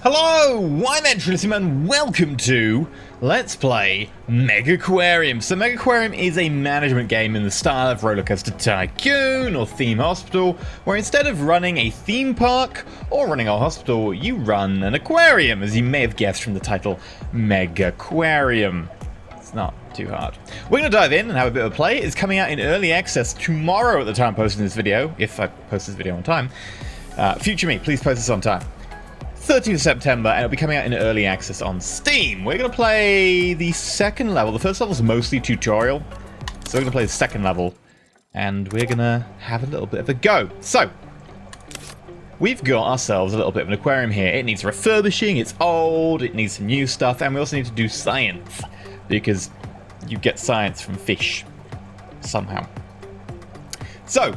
Hello, I'm EnterElysium and welcome to Let's Play MEGAQUARIUM. So MEGAQUARIUM is a management game in the style of Roller Coaster Tycoon or Theme Hospital, where instead of running a theme park or running a hospital, you run an aquarium, as you may have guessed from the title, MEGAQUARIUM. It's not too hard. We're going to dive in and have a bit of a play. It's coming out in early access tomorrow at the time of posting this video, if I post this video on time. Future me, please post this on time. 30th of September, and it'll be coming out in early access on Steam. We're going to play the second level. The first level is mostly tutorial, so we're going to play the second level, and we're going to have a little bit of a go. So, we've got ourselves a little bit of an aquarium here. It needs refurbishing, it's old, it needs some new stuff, and we also need to do science, because you get science from fish, somehow. So,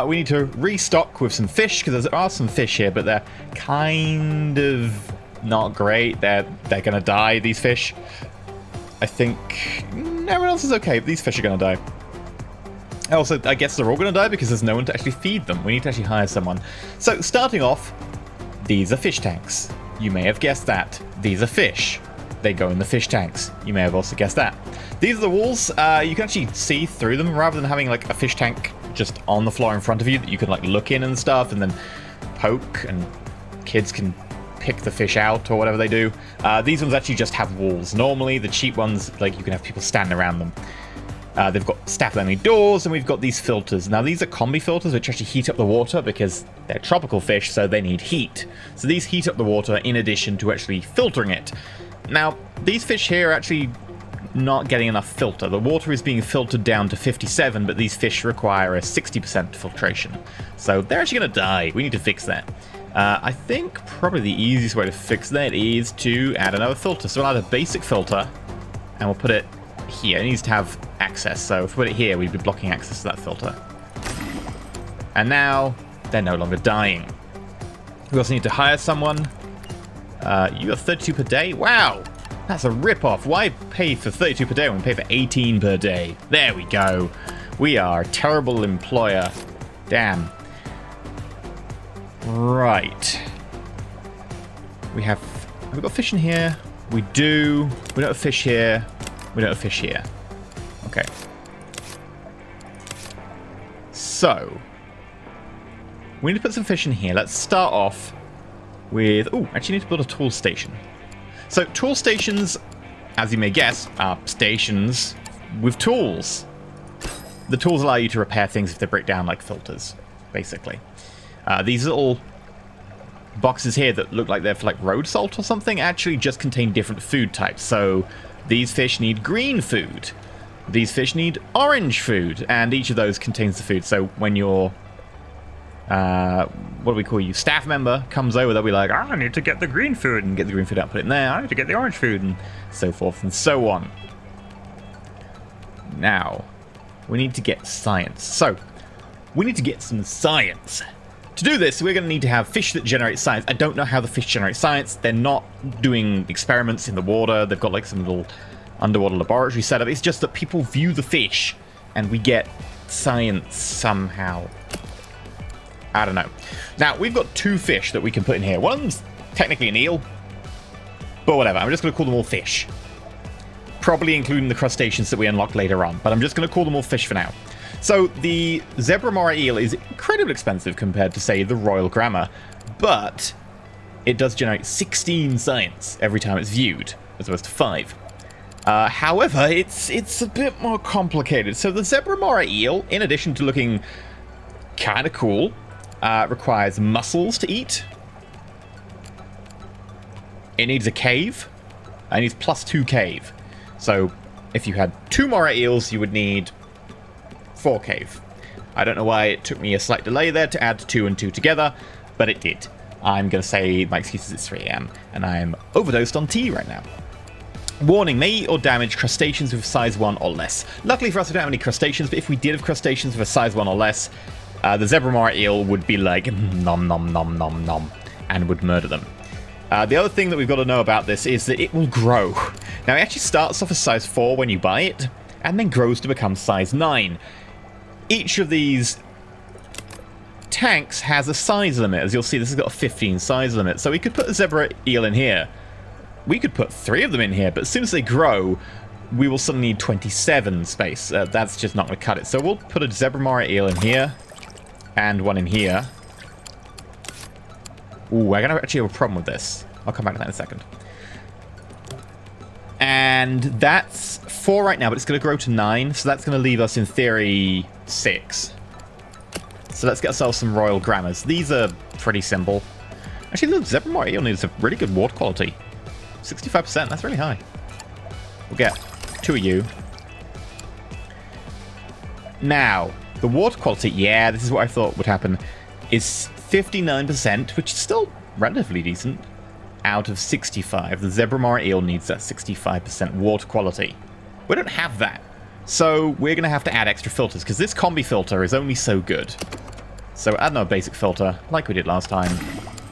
we need to restock with some fish, because there are some fish here, but they're kind of not great. They're going to die, these fish. I think everyone else is okay, but these fish are going to die. Also, I guess they're all going to die because there's no one to actually feed them. We need to actually hire someone. So, starting off, these are fish tanks. You may have guessed that. These are fish. They go in the fish tanks. You may have also guessed that. These are the walls. You can actually see through them rather than having like a fish tank just on the floor in front of you that you can like look in and stuff and then poke and kids can pick the fish out or whatever they do. These ones actually just have walls. Normally the cheap ones, like, you can have people stand around them. They've got staff-only doors, and we've got these filters. Now these are combi filters which actually heat up the water because they're tropical fish, so they need heat. So these heat up the water in addition to actually filtering it. Now these fish here are actually not getting enough filter. The water is being filtered down to 57, but these fish require a 60% filtration. So they're actually going to die. We need to fix that. I think probably the easiest way to fix that is to add another filter. So we'll add a basic filter, and we'll put it here. It needs to have access, so if we put it here, we'd be blocking access to that filter. And now they're no longer dying. We also need to hire someone. You got 32 per day? Wow! That's a rip-off. Why pay for 32 per day when we pay for 18 per day? There we go. We are a terrible employer. Damn. Right. We've got fish in here. We do. We don't have fish here. We don't have fish here. Okay. So, we need to put some fish in here. Let's start off with... Oh, actually need to build a tool station. So, tool stations, as you may guess, are stations with tools. The tools allow you to repair things if they break down, like filters, basically. These little boxes here that look like they're for like road salt or something actually just contain different food types. So, these fish need green food. These fish need orange food, and each of those contains the food. So, when your what do we call you? Staff member comes over, they'll be like, I need to get the green food, and get the green food out, put it in there. I need to get the orange food, and so forth and so on. Now, we need to get science. So, we need to get some science. To do this, we're going to need to have fish that generate science. I don't know how the fish generate science. They're not doing experiments in the water. They've got like some little underwater laboratory setup. It's just that people view the fish, and we get science somehow. I don't know. Now, we've got two fish that we can put in here. One of them's technically an eel, but whatever. I'm just going to call them all fish. Probably including the crustaceans that we unlock later on, but I'm just going to call them all fish for now. So, the zebra mora eel is incredibly expensive compared to, say, the royal gramma, but it does generate 16 science every time it's viewed, as opposed to 5. However, it's a bit more complicated. So, the zebra mora eel, in addition to looking kind of cool, requires mussels to eat. It needs a cave. It needs +2 cave. So if you had 2 mora eels, you would need 4 cave. I don't know why it took me a slight delay there to add 2 and 2 together, but it did. I'm going to say my excuse is it's 3 AM, and I'm overdosed on tea right now. Warning, may eat or damage crustaceans with size 1 or less. Luckily for us, we don't have any crustaceans, but if we did have crustaceans with a size 1 or less, the zebra mora eel would be like, nom nom nom nom nom, and would murder them. The other thing that we've got to know about this is that it will grow. Now, it actually starts off as size 4 when you buy it, and then grows to become size 9. Each of these tanks has a size limit. As you'll see, this has got a 15 size limit. So we could put a zebra eel in here. We could put 3 of them in here, but as soon as they grow, we will suddenly need 27 space. That's just not going to cut it. So we'll put a zebra mara eel in here, and one in here. Ooh, I'm going to actually have a problem with this. I'll come back to that in a second. And that's 4 right now, but it's going to grow to 9, so that's going to leave us, in theory, 6. So let's get ourselves some royal grammars. These are pretty simple. Actually, the zebra mara eel needs a really good water quality. 65%, that's really high. We'll get 2 of you. Now, the water quality, yeah, this is what I thought would happen, is 59%, which is still relatively decent, out of 65. The zebra mara eel needs that 65% water quality. We don't have that. So we're going to have to add extra filters, because this combi filter is only so good. So add another basic filter, like we did last time,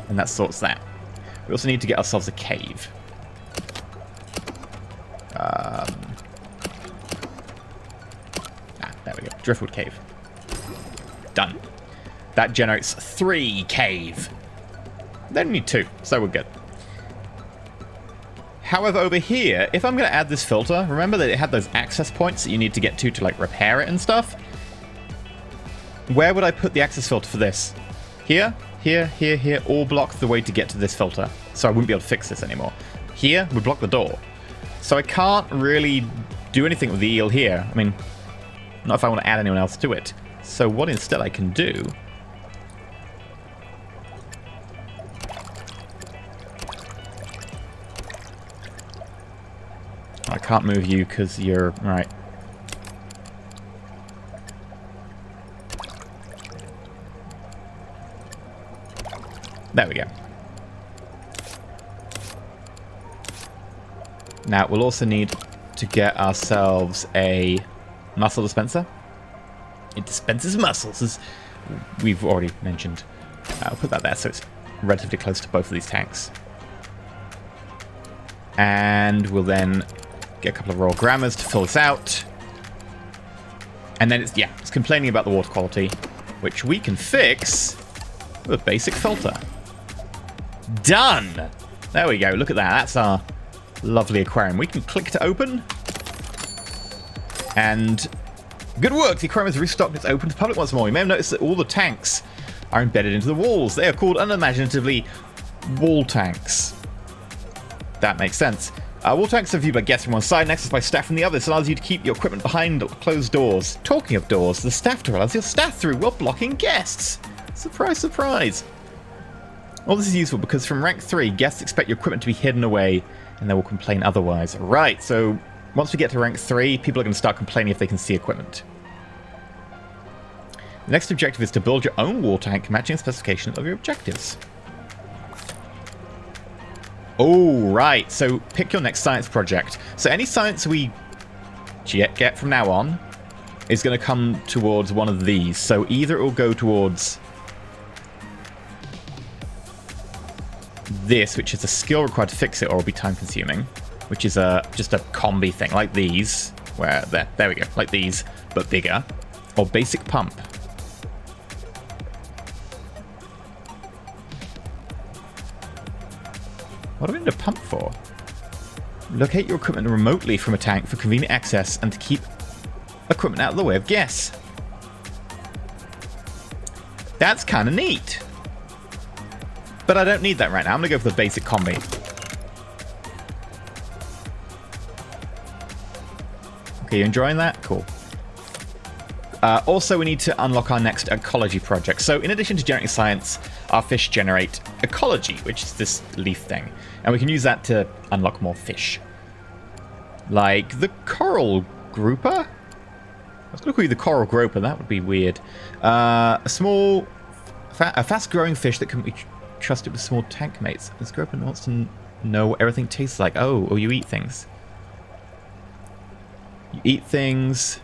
and that sorts that. We also need to get ourselves a cave. There we go. Driftwood cave. Done. That generates 3 cave. They only need 2, so we're good. However, over here, if I'm going to add this filter, remember that it had those access points that you need to get to like repair it and stuff? Where would I put the access filter for this? Here, here, here, here, all block the way to get to this filter. So I wouldn't be able to fix this anymore. Here would block the door. So I can't really do anything with the eel here. I mean, not if I want to add anyone else to it. So what instead I can do... I can't move you because you're... Right. There we go. Now, we'll also need to get ourselves a mussel dispenser. It dispenses mussels, as we've already mentioned. I'll put that there so it's relatively close to both of these tanks. And we'll then get a couple of royal grammars to fill this out. And then it's complaining about the water quality, which we can fix with a basic filter. Done! There we go, look at that. That's our lovely aquarium. We can click to open. And good work! The aquarium is restocked and it's open to the public once more. You may have noticed that all the tanks are embedded into the walls. They are called unimaginatively wall tanks. That makes sense. Wall tanks are viewed by guests from one side and accessed by staff from the other. This allows you to keep your equipment behind closed doors. Talking of doors, the staff door allows your staff through while blocking guests. Surprise, surprise. All this is useful because from rank 3, guests expect your equipment to be hidden away and they will complain otherwise. Right, so once we get to rank 3, people are going to start complaining if they can see equipment. The next objective is to build your own wall tank matching the specification of your objectives. Oh, right. So pick your next science project. So any science we get from now on is going to come towards one of these. So either it will go towards this, which is a skill required to fix it, or it'll be time consuming, which is just a combi thing, like these, where there we go, like these, but bigger, or basic pump. What do we need a pump for? Locate your equipment remotely from a tank for convenient access and to keep equipment out of the way of guests. That's kind of neat. But I don't need that right now. I'm going to go for the basic combi. Okay, you enjoying that? Cool. Also, we need to unlock our next ecology project. So in addition to generating science, our fish generate ecology, which is this leaf thing. And we can use that to unlock more fish. Like the coral grouper? I was going to call you the coral groper. That would be weird. A fast-growing fish that can be trusted with small tank mates. This groper wants to know what everything tastes like. Oh, you eat things. You eat things...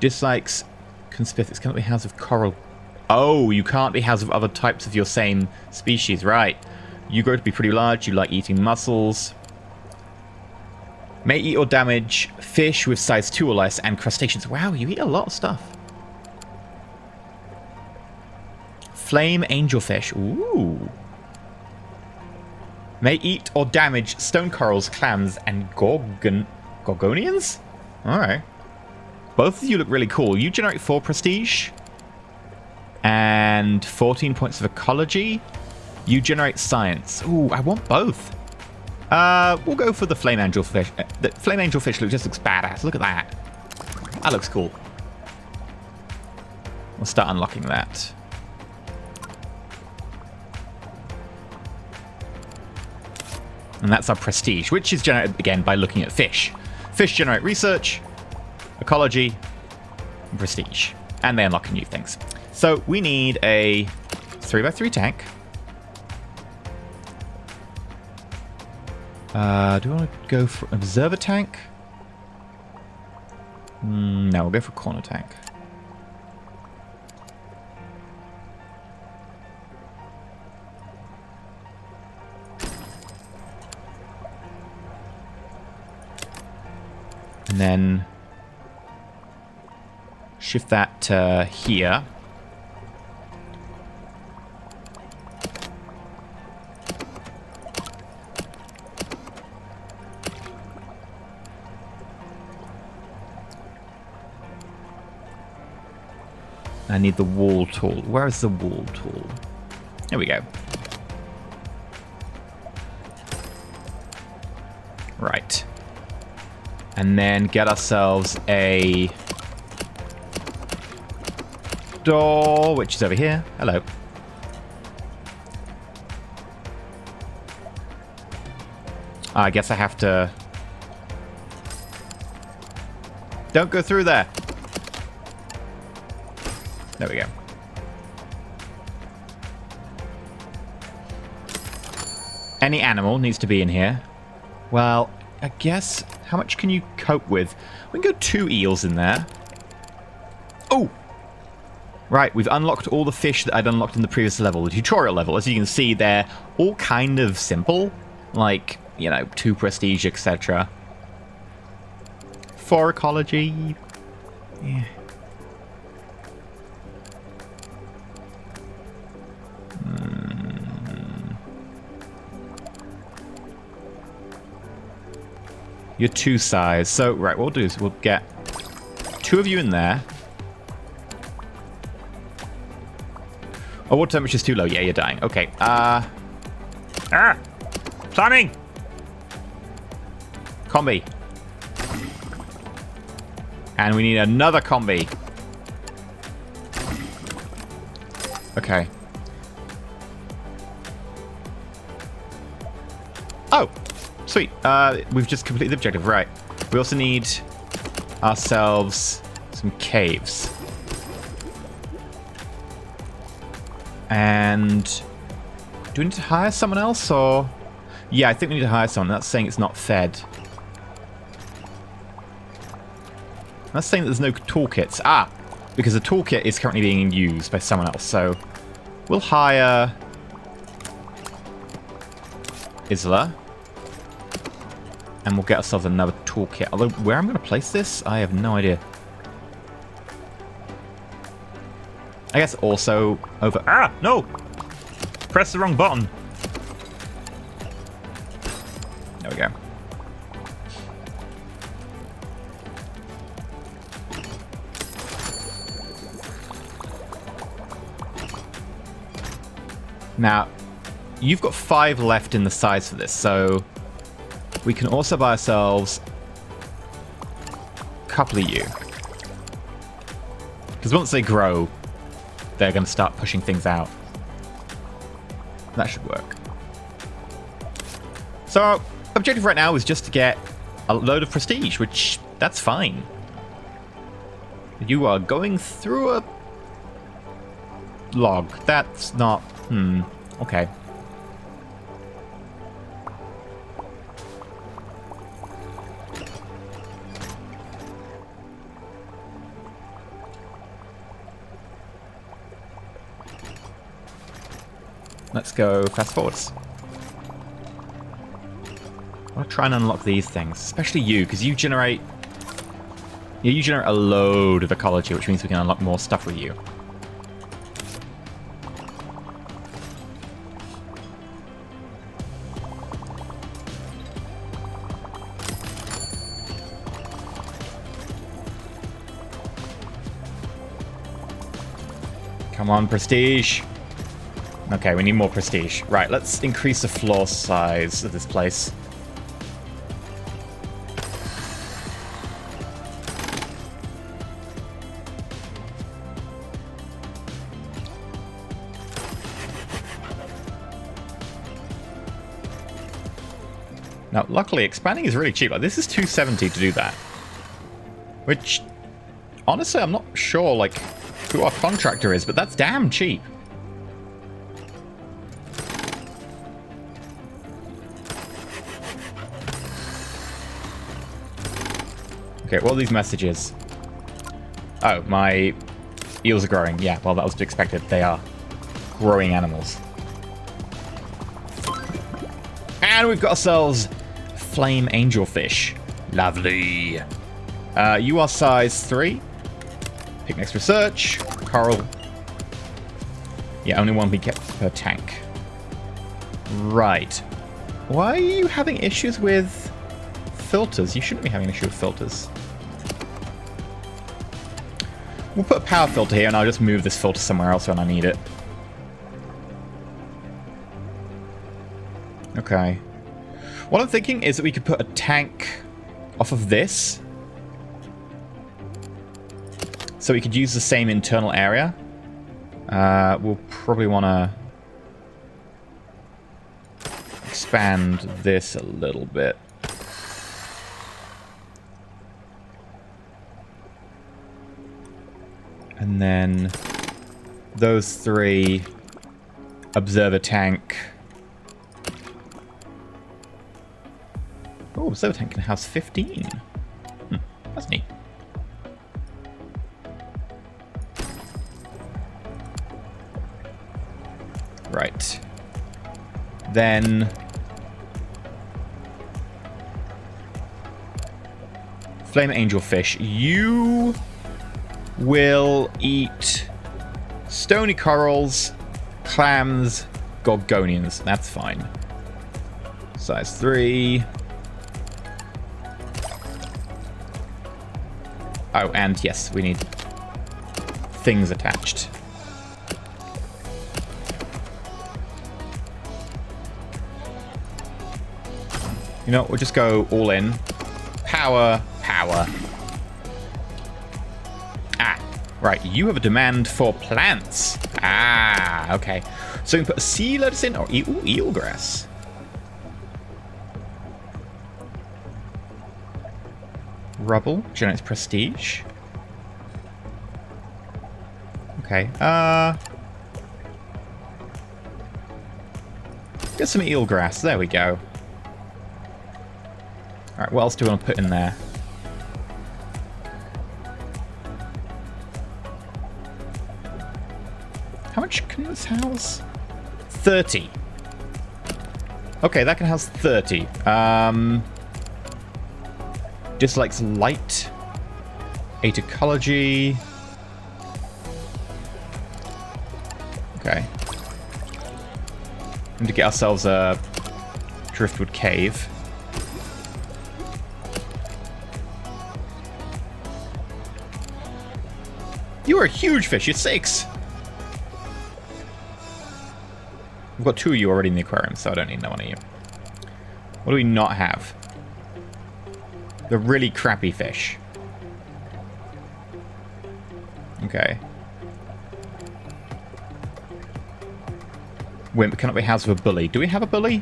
Dislikes conspicuous. Cannot be housed with coral. Oh, you can't be housed with other types of your same species, right? You grow to be pretty large. You like eating mussels. May eat or damage fish with size 2 or less and crustaceans. Wow, you eat a lot of stuff. Flame angelfish. Ooh. May eat or damage stone corals, clams, and gorgonians? Alright. Both of you look really cool. You generate 4 prestige and 14 points of ecology. You generate science. Ooh, I want both. We'll go for the flame angelfish. The flame angelfish just looks badass. Look at that. That looks cool. We'll start unlocking that. And that's our prestige, which is generated, again, by looking at fish. Fish generate research, ecology, and prestige. And they unlock new things. So we need a 3x3 tank. Do we want to go for observer tank? No, we'll go for corner tank. And then shift that to here. I need the wall tool. Where is the wall tool? Here we go. Right. And then get ourselves a door, which is over here. Hello. I guess I have to... Don't go through there. There we go. Any animal needs to be in here. Well, I guess... How much can you cope with? We can go 2 eels in there. Oh! Right, we've unlocked all the fish that I'd unlocked in the previous level, the tutorial level. As you can see, they're all kind of simple. Like, you know, 2 prestige, etc. 4 ecology. Yeah. You're 2 size. So, right, what we'll do is we'll get 2 of you in there. Oh, water temperature's too low. Yeah, you're dying. Okay. Planning! Combi. And we need another combi. Okay. Oh! Sweet. We've just completed the objective. Right. We also need ourselves some caves. And do we need to hire someone else, or... Yeah, I think we need to hire someone. That's saying it's not fed. That's saying that there's no toolkits. Ah! Because the toolkit is currently being used by someone else. So we'll hire Isla. And we'll get ourselves another toolkit. Although, where I'm going to place this, I have no idea. I guess also over... Ah! No! Press the wrong button. There we go. Now, you've got 5 left in the size for this, so... We can also buy ourselves a couple of you. Because once they grow, they're going to start pushing things out. That should work. So our objective right now is just to get a load of prestige, which, that's fine. You are going through a log. That's not... Okay. Let's go fast forwards. I want to try and unlock these things, especially you, because you generate... Yeah, you generate a load of ecology, which means we can unlock more stuff with you. Come on, prestige. Okay, we need more prestige. Right, let's increase the floor size of this place. Now, luckily, expanding is really cheap. Like, this is $270 to do that. Which, honestly, I'm not sure, like, who our contractor is, but that's damn cheap. Okay, what are these messages? Oh, my eels are growing. Yeah, well, that was to be expected. They are growing animals. And we've got ourselves flame angelfish. Lovely. You are size 3. Pick next research. Coral. Yeah, only one we get per tank. Right. Why are you having issues with filters? You shouldn't be having an issue with filters. We'll put a power filter here, and I'll just move this filter somewhere else when I need it. Okay. What I'm thinking is that we could put a tank off of this. So we could use the same internal area. We'll probably want to expand this a little bit. And then those 3 observer tank. Oh, observer tank can house 15. That's neat. Right. Then flame angelfish. You will eat stony corals, clams, gorgonians. That's fine. Size 3. Oh, and yes, we need things attached. You know what, we'll just go all in. Power, power. Ah, right, you have a demand for plants. Ah, okay. So we can put a sea lettuce in, or eelgrass. Rubble generates prestige. Okay, get some eelgrass, there we go. Alright, what else do we want to put in there? How much can this house? 30. Okay, that can house 30. Dislikes light. 8 ecology. Okay. We need to get ourselves a driftwood cave. You are a huge fish. You're 6. We've got 2 of you already in the aquarium, so I don't need no one of you. What do we not have? The really crappy fish. Okay. Wimp cannot be housed with a bully. Do we have a bully?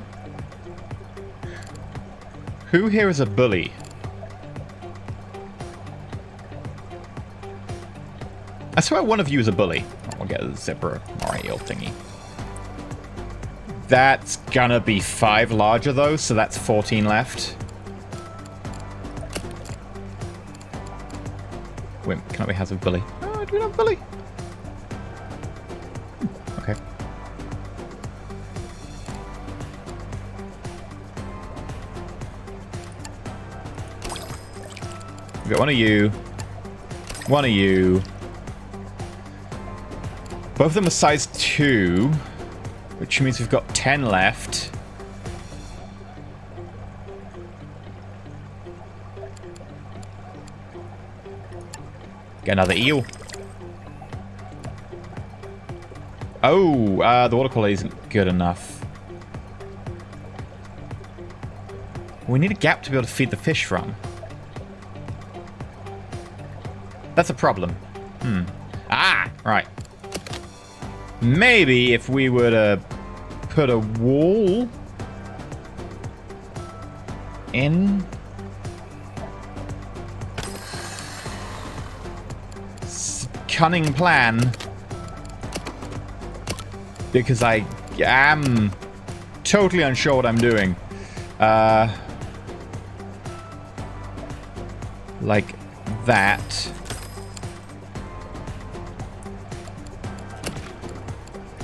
Who here is a bully? I swear one of you is a bully. Oh, we'll get a zipper or eel thingy. That's gonna be 5 larger though, so that's 14 left. Wimp cannot be housed with bully. Oh, do we have a bully? Okay. We've got one of you. One of you. Both of them are size 2, which means we've got 10 left. Get another eel. Oh, the water quality isn't good enough. We need a gap to be able to feed the fish from. That's a problem. Ah, right. Maybe if we were to put a wall in. Cunning plan. Because I am totally unsure what I'm doing. Like that.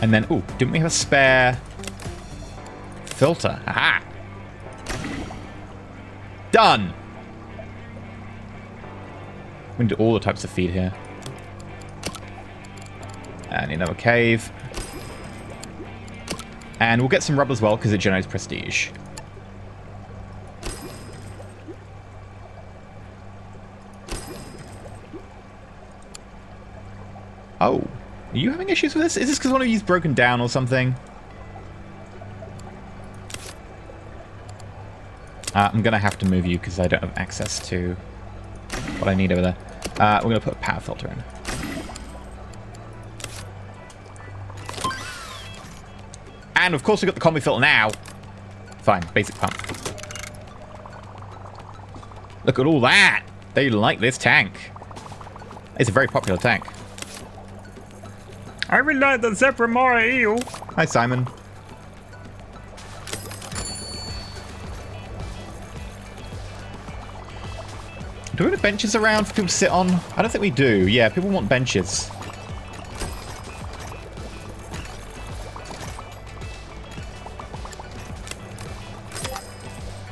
And then, ooh, didn't we have a spare filter? Aha! Done! We can do all the types of feed here. And another cave. And we'll get some rubber as well, because it generates prestige. Oh. Are you having issues with this? Is this because one of you's broken down or something? I'm going to have to move you because I don't have access to what I need over there. We're going to put a power filter in. And of course we've got the combi filter now. Fine, basic pump. Look at all that. They like this tank. It's a very popular tank. I would like the Zephyr eel. Hi, Simon. Do we have benches around for people to sit on? I don't think we do. Yeah, people want benches.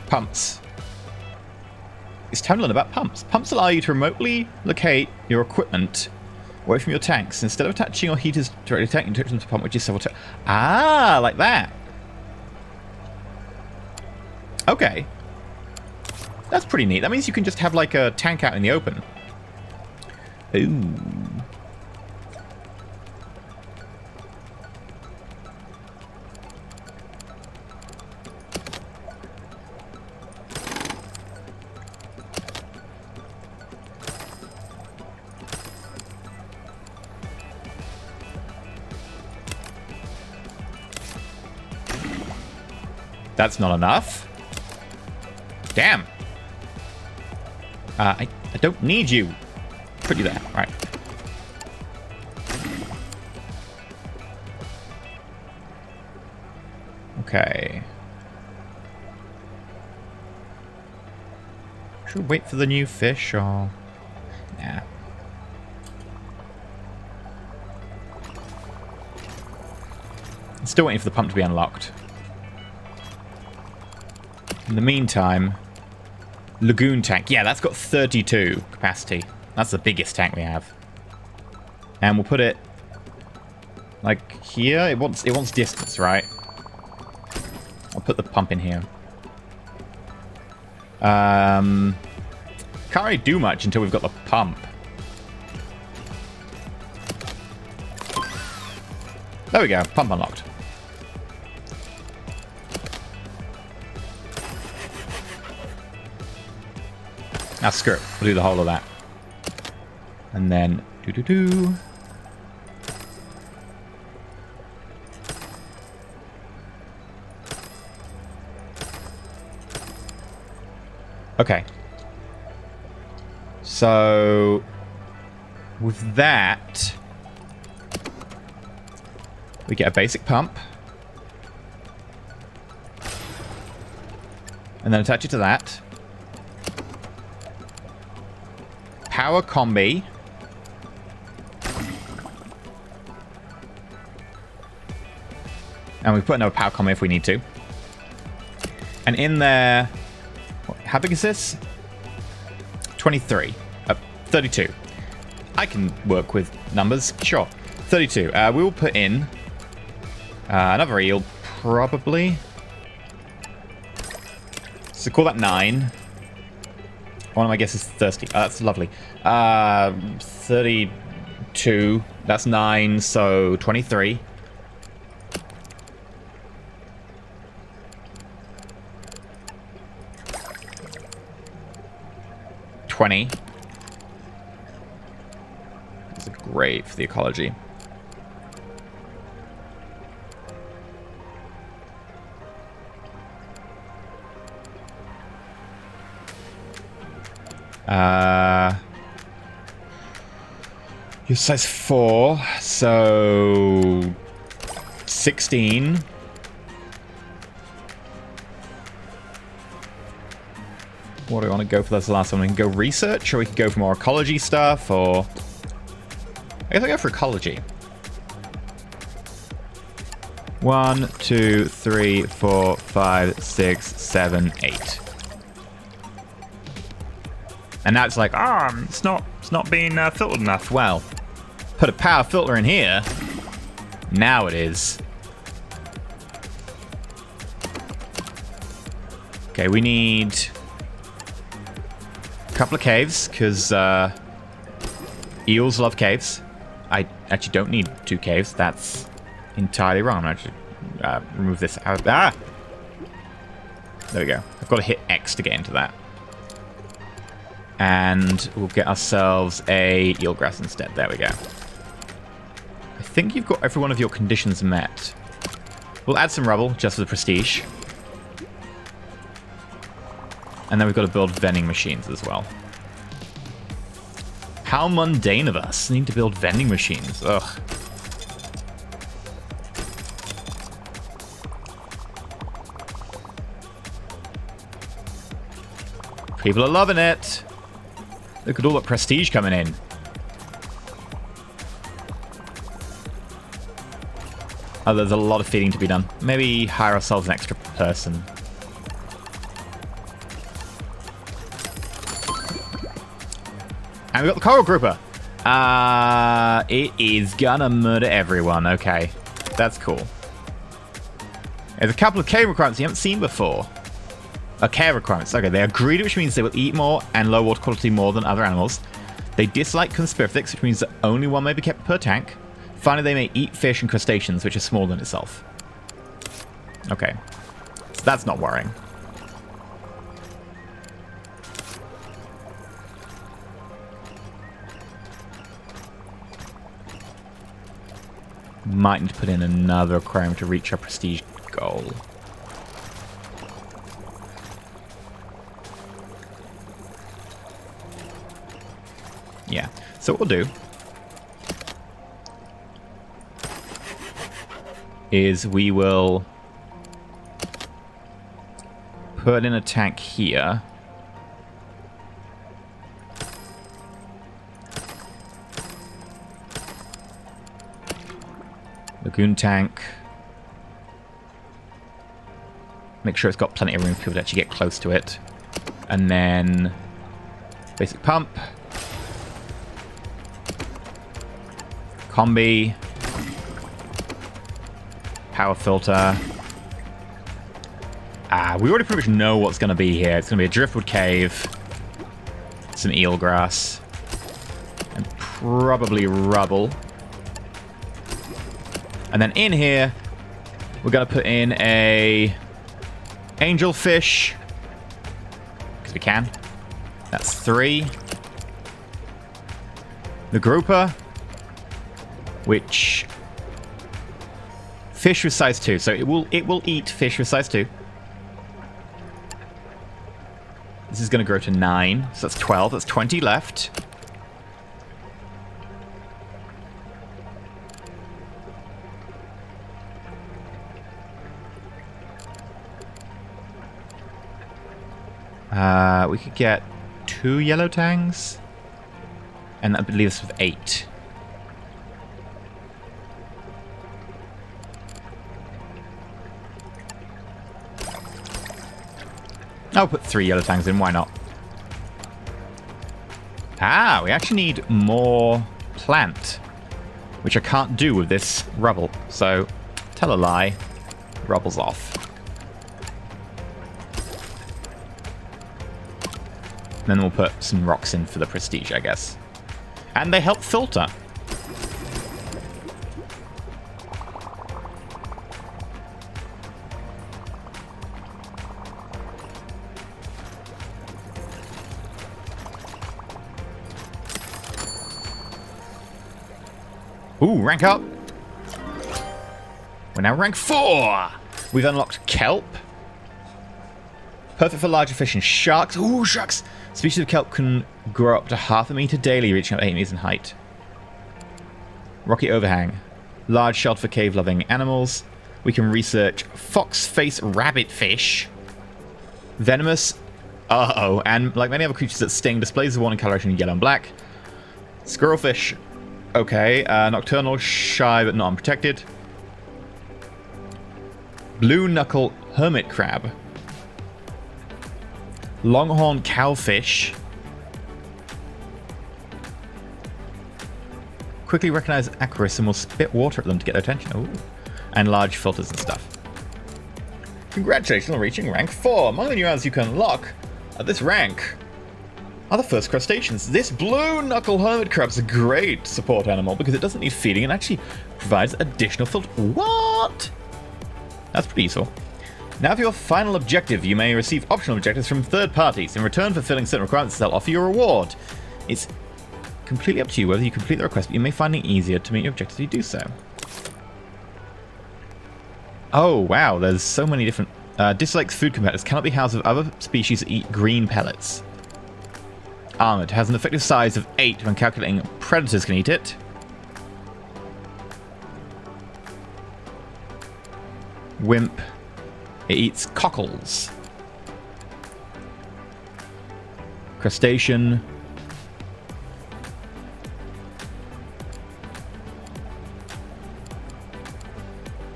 Pumps. It's time to learn about pumps. Pumps allow you to remotely locate your equipment away from your tanks. Instead of attaching your heaters directly to the tank, you touch them to pump, which is several times. Ah, like that. Okay. That's pretty neat. That means you can just have like a tank out in the open. Ooh. That's not enough. Damn. I don't need you. Put you there. All right. Okay. Should we wait for the new fish or... Nah. Still waiting for the pump to be unlocked. In the meantime, Lagoon tank. Yeah, that's got 32 capacity. That's the biggest tank we have. And we'll put it like here. It wants distance, right? I'll put the pump in here. Can't really do much until we've got the pump. There we go. Pump unlocked. Now screw it. We'll do the whole of that. And then do. Okay. So with that, we get a basic pump. And then attach it to that. Power combi. And we put another power combi if we need to. And in there, how big is this? 23. 32. I can work with numbers, sure. 32. We will put in another eel, probably. So call that 9. One of my guesses is thirsty. Oh, that's lovely. 32. That's 9, so 23. 20. These are great for the ecology. You're size 4, so 16. What do we want to go for? That's the last one. We can go research, or we can go for more ecology stuff, or... I guess I'll go for ecology. 1, 2, 3, 4, 5, 6, 7, 8. And now it's like, it's not being filtered enough. well, put a power filter in here. Now it is. Okay, we need a couple of caves, because eels love caves. I actually don't need 2 caves. That's entirely wrong. I'm actually remove this out. Ah! There we go. I've got to hit X to get into that. And we'll get ourselves a eelgrass instead. There we go. I think you've got every one of your conditions met. We'll add some rubble just for the prestige. And then we've got to build vending machines as well. How mundane of us. Need to build vending machines. Ugh. People are loving it. Look at all that prestige coming in. Oh, there's a lot of feeding to be done. Maybe hire ourselves an extra person. And we got the coral grouper. It is gonna murder everyone. Okay, that's cool. There's a couple of cave requirements you haven't seen before. Care requirements. Okay, they are greedy, which means they will eat more and low water quality more than other animals. They dislike conspiritics, which means that only one may be kept per tank. Finally, they may eat fish and crustaceans, which are smaller than itself. Okay, so that's not worrying. Might need to put in another aquarium to reach our prestige goal. Yeah, so what we'll do is we will put in a tank here. Lagoon tank. Make sure it's got plenty of room for people to actually get close to it. And then basic pump. Combi. Power filter. We already pretty much know what's going to be here. It's going to be a driftwood cave. Some eelgrass. And probably rubble. And then in here, we're going to put in a angelfish. Because we can. That's 3. The grouper. Which fish with size 2, so it will eat fish with size 2. This is going to grow to 9, so that's 12. That's 20 left. We could get 2 yellow tangs, and that would leave us with 8. I'll put 3 yellow tangs in, why not? We actually need more plant, which I can't do with this rubble. So, tell a lie, rubble's off. Then we'll put some rocks in for the prestige, I guess. And they help filter. Ooh, rank up. We're now rank 4. We've unlocked kelp. Perfect for larger fish and sharks. Ooh, sharks. Species of kelp can grow up to half a meter daily, reaching up 8 meters in height. Rocky overhang. Large shelter for cave-loving animals. We can research fox-face rabbitfish. Venomous. Uh-oh. And like many other creatures that sting, displays the warning coloration in yellow and black. Squirrelfish. Okay. Nocturnal, shy but not unprotected. Blue knuckle hermit crab. Longhorn cowfish. Quickly recognize Aquarius and will spit water at them to get their attention. Ooh. And large filters and stuff. Congratulations on reaching rank 4. Among the new animals you can unlock at this rank are the first crustaceans. This blue knuckle hermit crab is a great support animal because it doesn't need feeding and actually provides additional filter. What? That's pretty useful. Now for your final objective, you may receive optional objectives from third parties. In return for filling certain requirements, they'll offer you a reward. It's completely up to you whether you complete the request, but you may find it easier to meet your objectives if you do so. Oh, wow, there's so many different... dislikes food competitors. Cannot be housed with other species that eat green pellets. Armored. Has an effective size of 8 when calculating predators can eat it. Wimp. It eats cockles. Crustacean.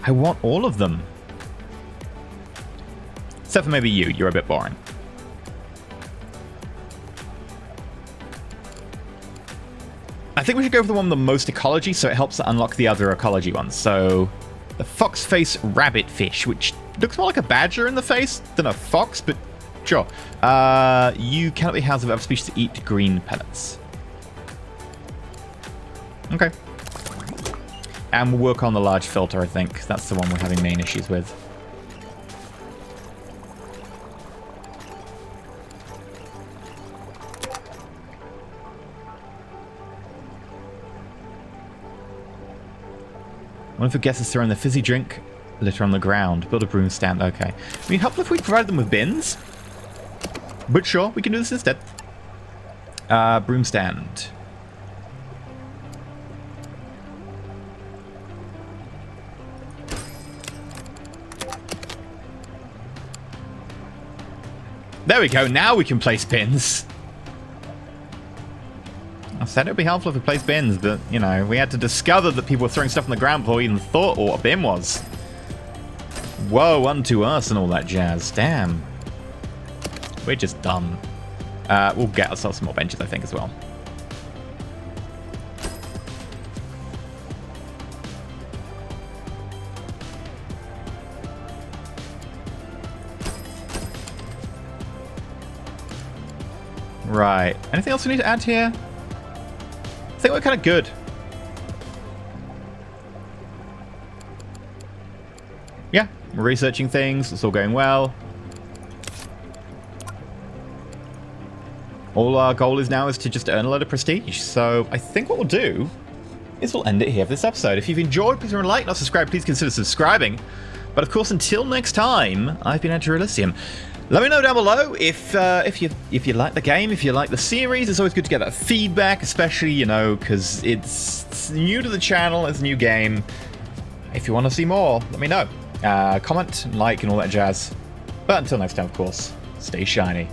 I want all of them. Except for maybe you. You're a bit boring. I think we should go for the one with the most ecology, so it helps to unlock the other ecology ones. So, the fox-face rabbitfish, which looks more like a badger in the face than a fox, but sure. You cannot be housed with other species that eat green pellets. Okay. And we'll work on the large filter, I think. That's the one we're having main issues with. One of the guests is throwing the fizzy drink litter on the ground. Build a broom stand. Okay. I mean, helpful if we provide them with bins. But sure, we can do this instead. Broom stand. There we go. Now we can place bins. I said it would be helpful if we placed bins, but, you know, we had to discover that people were throwing stuff on the ground before we even thought what a bin was. Woe unto us and all that jazz. Damn. We're just dumb. We'll get ourselves some more benches, I think, as well. Right. Anything else we need to add here? I think we're kind of good. Yeah, we're researching things. It's all going well. All our goal is now is to just earn a lot of prestige. So I think what we'll do is we'll end it here for this episode. If you've enjoyed, please remember to like, not subscribe. Please consider subscribing. But of course, until next time, I've been EnterElysium. Let me know down below if you like the game, if you like the series. It's always good to get that feedback, especially, you know, because it's new to the channel, it's a new game. If you want to see more, let me know. Comment, like, and all that jazz. But until next time, of course, stay shiny.